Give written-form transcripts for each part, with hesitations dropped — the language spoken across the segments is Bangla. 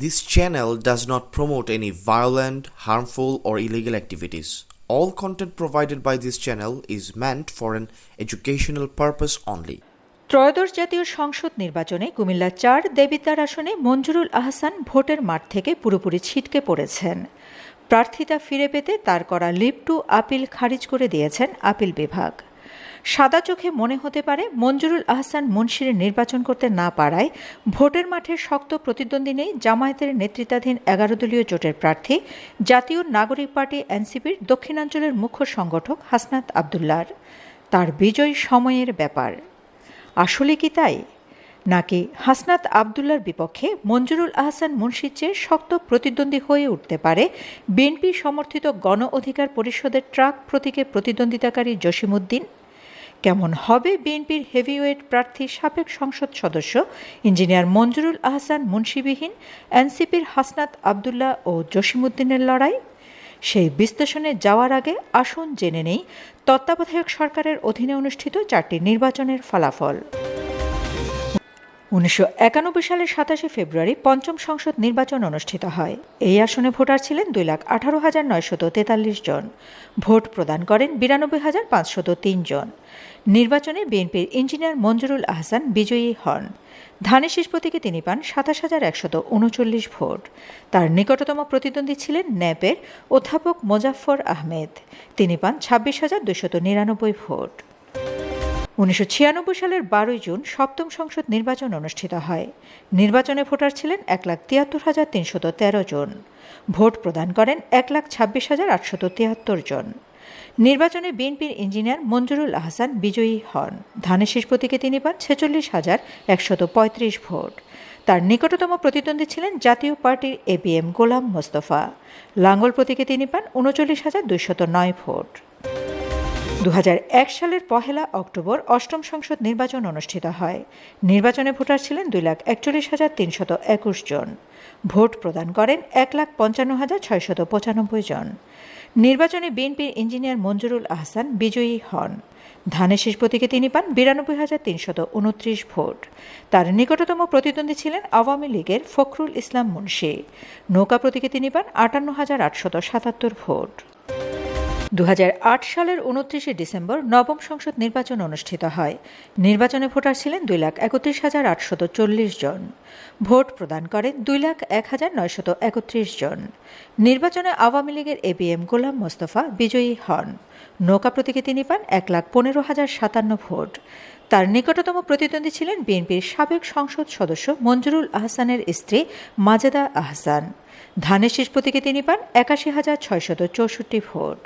This channel does not promote any violent, harmful, or illegal activities. All content provided by this channel is meant for an educational purpose only. ত্রয়োদশ জাতীয় সংসদ নির্বাচনে কুমিল্লা ৪ দেবিদ্বার আসনে মঞ্জুরুল আহসান ভোটের মাঠ থেকে পুরোপুরি ছিটকে পড়েছেন। প্রার্থিতা ফিরে পেতে তার করা লিভ টু আপিল খারিজ করে দিয়েছেন আপিল বিভাগ। সাদা চোখে মনে হতে পারে মঞ্জুরুল আহসান মুন্সির নির্বাচন করতে না পারায় ভোটের মাঠে শক্ত প্রতিদ্বন্দ্বী নেই জামায়াতের নেতৃত্বাধীন ১১ দলীয় জোটের প্রার্থী জাতীয় নাগরিক পার্টি এনসিপির দক্ষিণাঞ্চলের মুখ্য সংগঠক হাসনাত আবদুল্লাহর। তার বিজয় সময়ের ব্যাপার। আসলে কি তাই, নাকি হাসনাত আবদুল্লাহর বিপক্ষে মঞ্জুরুল আহসান মুন্সির চেয়ে শক্ত প্রতিদ্বন্দ্বী হয়ে উঠতে পারে বিএনপি সমর্থিত গণ অধিকার পরিষদের ট্রাক প্রতীকে প্রতিদ্বন্দ্বিতাকারী জসিমউদ্দিন? কেমন হবে বিএনপির হেভিওয়েট প্রার্থী সাবেক সংসদ সদস্য ইঞ্জিনিয়ার মঞ্জুরুল আহসান মুন্সিবিহীন এনসিপির হাসনাত আবদুল্লাহ ও জসিমউদ্দিনের লড়াই? সেই বিশ্লেষণে যাওয়ার আগে আসুন জেনে নেই তত্ত্বাবধায়ক সরকারের অধীনে অনুষ্ঠিত ৪টি নির্বাচনের ফলাফল। ১৯৯১ সালের ২৭ ফেব্রুয়ারি পঞ্চম সংসদ নির্বাচন অনুষ্ঠিত হয়। এই আসনে ভোটার ছিলেন ২,১৮,৯৪৩ জন। ভোট প্রদান করেন ৯২,৫০৩ জন। নির্বাচনে বিএনপির ইঞ্জিনিয়ার মঞ্জুরুল আহসান বিজয়ী হন। ধানের শীষ প্রতীকে তিনি পান ২৭,১৩৯ ভোট। তার নিকটতম প্রতিদ্বন্দ্বী ছিলেন ন্যাপের অধ্যাপক মোজাফফর আহমেদ। তিনি পান ২৬,২৯৯ ভোট। ১৯৯৬ সালের ১২ জুন সপ্তম সংসদ নির্বাচন অনুষ্ঠিত হয়। নির্বাচনে ভোটার ছিলেন ১,৭৩,৩১৩ জন। ভোট প্রদান করেন ১,২৬,৮৭৩ জন। নির্বাচনে বিএনপির ইঞ্জিনিয়ার মঞ্জুরুল আহসান বিজয়ী হন। ধানের শীষ প্রতীকে তিনি পান ৪৬,১৩৫ ভোট। তার নিকটতম প্রতিদ্বন্দ্বী ছিলেন জাতীয় পার্টির এবিএম গোলাম মোস্তফা। লাঙ্গল প্রতীকে তিনি পান ৩৯,২০৯ ভোট। ২০০১ সালের ১ অক্টোবর অষ্টম সংসদ নির্বাচন অনুষ্ঠিত হয়। নির্বাচনে ভোটার ছিলেন ২,৪১,৩২১ জন। ভোট প্রদান করেন ১,৫৫,৬৯৫ জন। নির্বাচনে বিএনপির ইঞ্জিনিয়ার মঞ্জুরুল আহসান বিজয়ী হন। ধানের শীষ প্রতীকে তিনি পান ৯২,৩২৯ ভোট। তার নিকটতম প্রতিদ্বন্দ্বী ছিলেন আওয়ামী লীগের ফখরুল ইসলাম মুন্সি। নৌকা প্রতীকে তিনি পান ৫৮,৮৭৭ ভোট। ২০০৮ সালের ২৯ ডিসেম্বর নবম সংসদ নির্বাচন অনুষ্ঠিত হয়। নির্বাচনে ভোটার ছিলেন ২,৩১,৮৪০ জন। ভোট প্রদান করেন ২,০১,৯৩১ জন। নির্বাচনে আওয়ামী লীগের এবিএম গোলাম মোস্তফা বিজয়ী হন। নৌকা প্রতীকে তিনি পান ১,১৫,০৫৭ ভোট। তার নিকটতম প্রতিদ্বন্দ্বী ছিলেন বিএনপির সাবেক সংসদ সদস্য মঞ্জুরুল আহসানের স্ত্রী মাজেদা আহসান। ধানের শীষ প্রতীকে তিনি পান ৮১,৬৬৪ ভোট।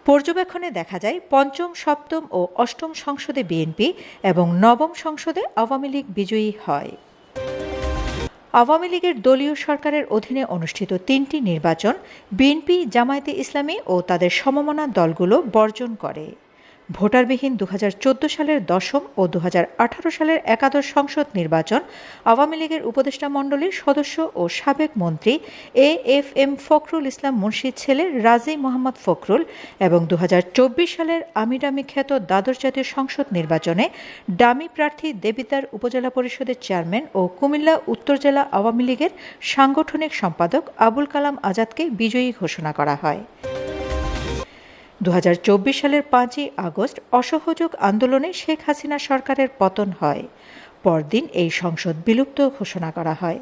পর্যবেক্ষণে দেখা যায় পঞ্চম, সপ্তম ও অষ্টম সংসদে বিএনপি এবং নবম সংসদে আওয়ামী লীগ বিজয়ী হয়। আওয়ামী লীগের দলীয় সরকারের অধীনে অনুষ্ঠিত ৩টি নির্বাচন বিএনপি, জামায়াতে ইসলামী ও তাদের সমমনা দলগুলো বর্জন করে। ভোটারবিহীন ২০১৪ সালের দশম ও ২০১৮ সালের একাদশ সংসদ নির্বাচন আওয়ামী লীগের উপদেষ্টা মণ্ডলীর সদস্য ও সাবেক মন্ত্রী এএফএম ফখরুল ইসলাম মুন্সির ছেলে রাজি মোহাম্মদ ফখরুল এবং ২০২৪ সালের আমিডামি খ্যাত দ্বাদশ জাতীয় সংসদ নির্বাচনে ডামি প্রার্থী দেবিদ্বার উপজেলা পরিষদের চেয়ারম্যান ও কুমিল্লা উত্তর জেলা আওয়ামী লীগের সাংগঠনিক সম্পাদক আবুল কালাম আজাদকে বিজয়ী ঘোষণা করা হয়। ২০২৪ সালের ৫ই আগস্ট অসহযোগ আন্দোলনে শেখ হাসিনা সরকারের পতন হয়। পরদিন এই সংসদ বিলুপ্ত ঘোষণা করা হয়।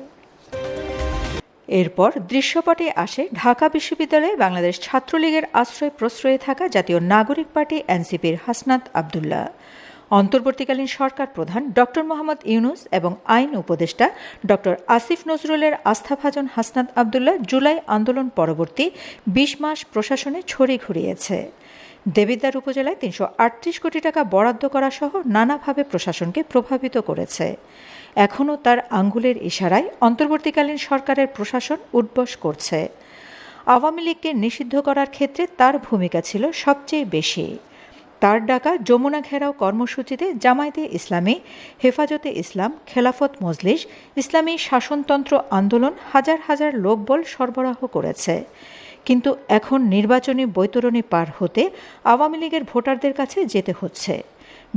এরপর দৃশ্যপটে আসে ঢাকা বিশ্ববিদ্যালয়ে বাংলাদেশ ছাত্রলীগের আশ্রয় প্রশ্রয়ে থাকা জাতীয় নাগরিক পার্টি এনসিপির হাসনাত আবদুল্লাহ। অন্তর্বর্তীকালীন সরকার প্রধান ডক্টর মোহাম্মদ ইউনুস এবং আইন উপদেষ্টা ডক্টর আসিফ নজরুলের আস্থাভাজন হাসনাত আবদুল্লাহ জুলাই আন্দোলন পরবর্তী ২০ মাস প্রশাসনে ছড়ি ঘুরিয়েছে। দেবিদ্বার উপজেলায় ৩৩৮ কোটি টাকা বরাদ্দ করা সহ নানাভাবে প্রশাসনকে প্রভাবিত করেছে। এখনও তার আঙ্গুলের ইশারায় অন্তর্বর্তীকালীন সরকারের প্রশাসন উঠবস করছে। আওয়ামী লীগকে নিষিদ্ধ করার ক্ষেত্রে তার ভূমিকা ছিল সবচেয়ে বেশি। তার ডাকা যমুনা ঘেরাও কর্মসূচিতে জামায়াতে ইসলামী, হেফাজতে ইসলাম, খেলাফত মজলিস, ইসলামী শাসনতন্ত্র আন্দোলন হাজার হাজার লোকবল সরবরাহ করেছে। কিন্তু এখন নির্বাচনী বৈতরণী পার হতে আওয়ামী লীগের ভোটারদের কাছে যেতে হচ্ছে।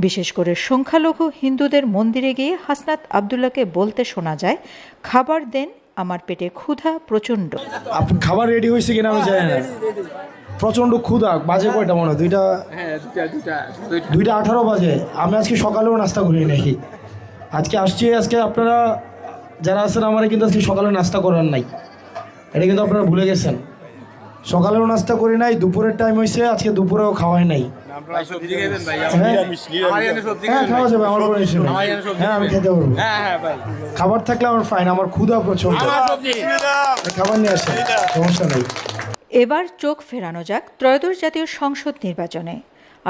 বিশেষ করে সংখ্যালঘু হিন্দুদের মন্দিরে গিয়ে হাসনাত আবদুল্লাহকে বলতে শোনা যায়, খাবার দেন, আমার পেটে ক্ষুধা প্রচণ্ড। খাবার রেডি হয়েছে কিনা আমি জানি না, প্রচণ্ড ক্ষুধা। বাজে কয়টা মনে হয়? দুইটা 18 বাজে। আমি আজকে সকালেও নাস্তা করি নাকি, আজকে আপনারা যারা আছেন আমার কিন্তু আজকে সকালে নাস্তা করার নাই, এটা কিন্তু আপনারা ভুলে গেছেন। সকালেও নাস্তা করি নাই, দুপুরের টাইম হয়েছে, আজকে দুপুরেও খাওয়াই নাই। হ্যাঁ খাওয়া যাবে, আমার কোনো ইস্যু নেই। হ্যাঁ আমি খেতে পারবো, খাবার থাকলে আমার ফাইন। আমার ক্ষুধা প্রচণ্ড, খাবার নিয়ে আসেন, সমস্যা নেই। এবার চোখ ফেরানো যাক ত্রয়োদশ জাতীয় সংসদ নির্বাচনে।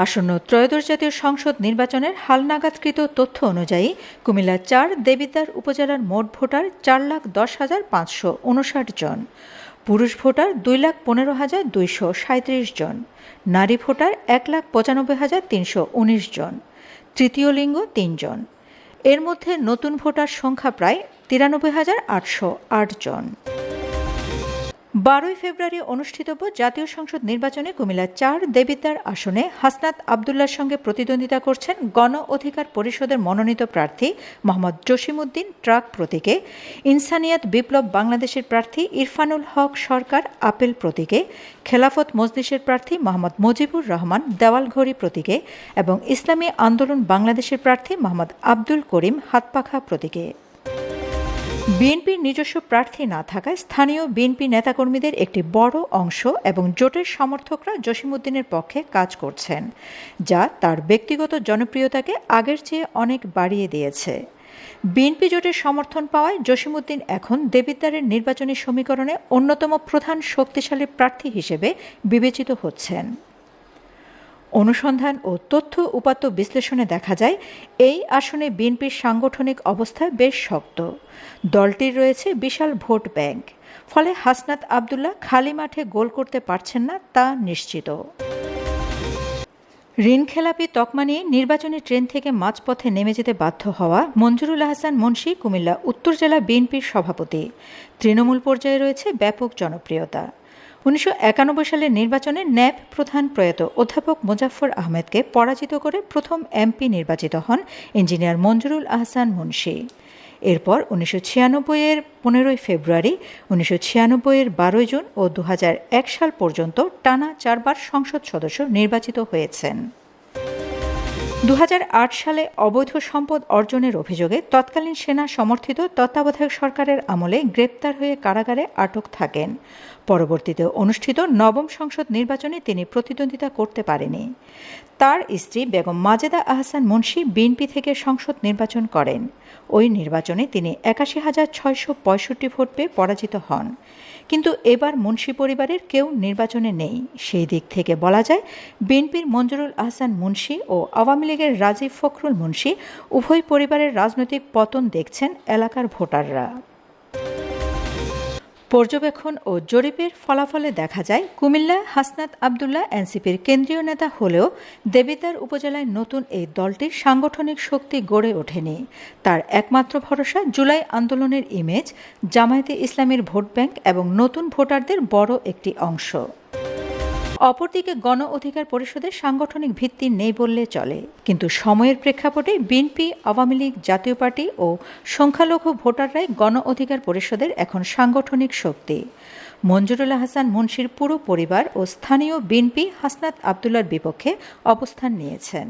আসন্ন ত্রয়োদশ জাতীয় সংসদ নির্বাচনের হালনাগাদকৃত তথ্য অনুযায়ী কুমিল্লা ৪ দেবিদ্বার উপজেলার মোট ভোটার 4,10,559 জন, পুরুষ ভোটার 2,15,237 জন, নারী ভোটার 1,95,319 জন, তৃতীয় লিঙ্গ 3 জন। এর মধ্যে নতুন ভোটার সংখ্যা প্রায় 93,808 জন। 12 ফেব্রুয়ারি অনুষ্ঠিতব্য জাতীয় সংসদ নির্বাচনে কুমিল্লা ৪ দেবিদ্বার আসনে হাসনাত আবদুল্লাহর সঙ্গে প্রতিদ্বন্দ্বিতা করছেন গণ অধিকার পরিষদের মনোনীত প্রার্থী মোহাম্মদ জসিমউদ্দিন ট্রাক প্রতীকে, ইনসানিয়াত বিপ্লব বাংলাদেশের প্রার্থী ইরফানুল হক সরকার আপেল প্রতীকে, খেলাফত মজলিসের প্রার্থী মোহাম্মদ মুজিবুর রহমান দেওয়ালঘড়ি প্রতীকে এবং ইসলামী আন্দোলন বাংলাদেশের প্রার্থী মোহাম্মদ আব্দুল করিম হাতপাখা প্রতীকে। বিএনপির নিজস্ব প্রার্থী না থাকায় স্থানীয় বিএনপি নেতাকর্মীদের একটি বড় অংশ এবং জোটের সমর্থকরা জসিমউদ্দিনের পক্ষে কাজ করছেন, যা তার ব্যক্তিগত জনপ্রিয়তাকে আগের চেয়ে অনেক বাড়িয়ে দিয়েছে। বিএনপি জোটের সমর্থন পাওয়ায় জসিমউদ্দিন এখন দেবিদ্বারের নির্বাচনী সমীকরণে অন্যতম প্রধান শক্তিশালী প্রার্থী হিসেবে বিবেচিত হচ্ছেন। অনুসন্ধান ও তথ্য উপাত্ত বিশ্লেষণে দেখা যায়, এই আসনে বিএনপির সাংগঠনিক অবস্থা বেশ শক্ত। দলটির রয়েছে বিশাল ভোট ব্যাংক, ফলে হাসনাত আবদুল্লাহ খালি মাঠে গোল করতে পারছেন না তা নিশ্চিত। ঋণখেলাপি তকমা নিয়ে নির্বাচনী ট্রেন থেকে মাঝপথে নেমে যেতে বাধ্য হওয়া মঞ্জুরুল আহসান মুন্সী কুমিল্লা উত্তর জেলা বিএনপির সভাপতি। তৃণমূল পর্যায়ে রয়েছে ব্যাপক জনপ্রিয়তা। 1991 সালের নির্বাচনে ন্যাপ প্রধান প্রয়াত অধ্যাপক মোজাফফর আহমেদকে পরাজিত করে প্রথম এমপি নির্বাচিত হন ইঞ্জিনিয়ার মঞ্জুরুল আহসান মুন্সী। এরপর 1996-এর 15 ফেব্রুয়ারি, 1996-এর 12 জুন ও 2001 সাল পর্যন্ত টানা 4 বার সংসদ সদস্য নির্বাচিত হয়েছেন। 2008 সালে অবৈধ সম্পদ অর্জনের অভিযোগে তৎকালীন সেনা সমর্থিত তত্ত্বাবধায়ক সরকারের আমলে গ্রেপ্তার হয়ে কারাগারে আটক থাকেন। পরবর্তীতে অনুষ্ঠিত নবম সংসদ নির্বাচনে তিনি প্রতিদ্বন্দ্বিতা করতে পারেনি। তার স্ত্রী বেগম মাজেদা আহসান মুন্সী বিএনপি থেকে সংসদ নির্বাচন করেন। ওই নির্বাচনে তিনি 81,665 ভোট পেয়ে পরাজিত হন। কিন্তু এবার মুন্সী পরিবারের কেউ নির্বাচনে নেই। সেই দিক থেকে বলা যায়, বিএনপির মঞ্জুরুল আহসান মুন্সী ও আওয়ামী লীগের রাজীব ফখরুল মুন্সী উভয় পরিবারের রাজনৈতিক পতন দেখছেন এলাকার ভোটাররা। পর্যবেক্ষণ ও জরিপের ফলাফলে দেখা যায়, কুমিল্লা হাসনাত আবদুল্লাহ এনসিপির কেন্দ্রীয় নেতা হলেও দেবিদ্বার উপজেলায় নতুন এই দলটির সাংগঠনিক শক্তি গড়ে ওঠেনি। তার একমাত্র ভরসা জুলাই আন্দোলনের ইমেজ, জামায়াতে ইসলামীর ভোট ব্যাংক এবং নতুন ভোটারদের বড় একটি অংশ। অপরদিকে গণ অধিকার পরিষদের সাংগঠনিক ভিত্তি নেই বললে চলে, কিন্তু সময়ের প্রেক্ষাপটে বিএনপি, আওয়ামী লীগ, জাতীয় পার্টি ও সংখ্যালঘু ভোটাররাই গণ অধিকার পরিষদের এখন সাংগঠনিক শক্তি। মঞ্জুরুল আহসান মুন্সীর পুরো পরিবার ও স্থানীয় বিএনপি হাসনাত আবদুল্লাহর বিপক্ষে অবস্থান নিয়েছেন।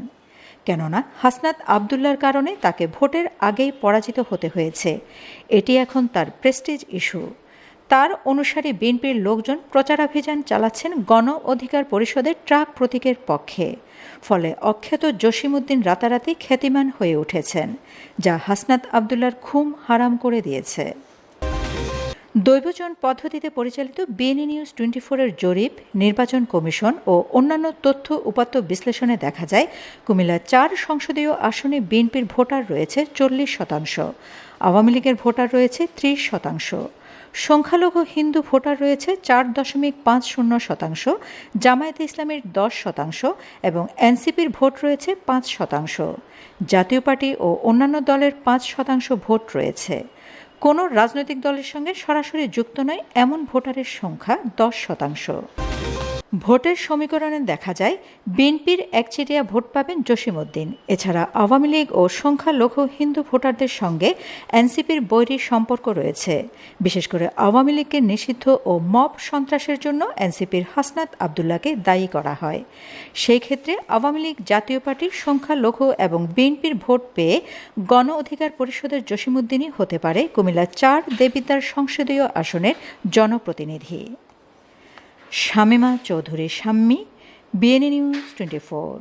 কেননা হাসনাত আবদুল্লাহর কারণে তাকে ভোটের আগেই পরাজিত হতে হয়েছে। এটি এখন তার প্রেস্টিজ ইস্যু। তার অনুসারী বিএনপির লোকজন প্রচারাভিযান চালাচ্ছেন গণ অধিকার পরিষদের ট্রাক প্রতীকের পক্ষে। ফলে অখ্যাত জসিমউদ্দিন রাতারাতি খ্যাতিমান হয়ে উঠেছেন, যা হাসনাত আবদুল্লাহর ঘুম হারাম করে দিয়েছে। দৈবজন পদ্ধতিতে পরিচালিত বিএনএ নিউজ 24-এর জরিপ, নির্বাচন কমিশন ও অন্যান্য তথ্য উপাত্ত বিশ্লেষণে দেখা যায়, কুমিল্লা 4 সংসদীয় আসনে বিএনপির ভোটার রয়েছে 40%, আওয়ামী লীগের ভোটার রয়েছে 30%, সংখ্যালঘু হিন্দু ভোটার রয়েছে 4.50%, জামায়াতে ইসলামের 10% এবং এনসিপির ভোট রয়েছে 5%। জাতীয় পার্টি ও অন্যান্য দলের 5% ভোট রয়েছে। কোনো রাজনৈতিক দলের সঙ্গে সরাসরি যুক্ত নয় এমন ভোটারের সংখ্যা 10%। ভোটের সমীকরণে দেখা যায় বিএনপির একচেটিয়া ভোট পাবেন জসিমউদ্দিন। এছাড়া আওয়ামী লীগ ও সংখ্যালঘু হিন্দু ভোটারদের সঙ্গে এনসিপির বৈরী সম্পর্ক রয়েছে। বিশেষ করে আওয়ামী লীগকে নিষিদ্ধ ও মব সন্ত্রাসের জন্য এনসিপির হাসনাত আবদুল্লাহকে দায়ী করা হয়। সেই ক্ষেত্রে আওয়ামী লীগ জাতীয় পার্টির সংখ্যালঘু এবং বিএনপির ভোট পেয়ে গণ অধিকার পরিষদের জসিমউদ্দিনই হতে পারে কুমিল্লা ৪ দেবিদ্বার সংসদীয় আসনের জনপ্রতিনিধি। Shamima Chowdhury Shammi, BNA news 24।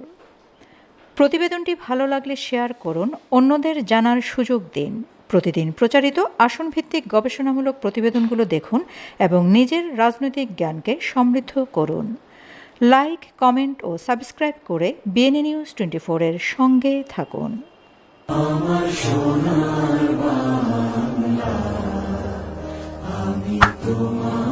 প্রতিবেদনটি ভালো লাগলে শেয়ার করুন, অন্যদের জানার সুযোগ দিন। প্রতিদিন প্রচারিত আসনভিত্তিক গবেষণামূলক প্রতিবেদনগুলো দেখুন এবং নিজের রাজনৈতিক জ্ঞানকে সমৃদ্ধ করুন। লাইক, কমেন্ট ও সাবস্ক্রাইব করে বিএনএ নিউজ 24 এর সঙ্গে থাকুন। আমার সোনার বাংলা, আমি তোমার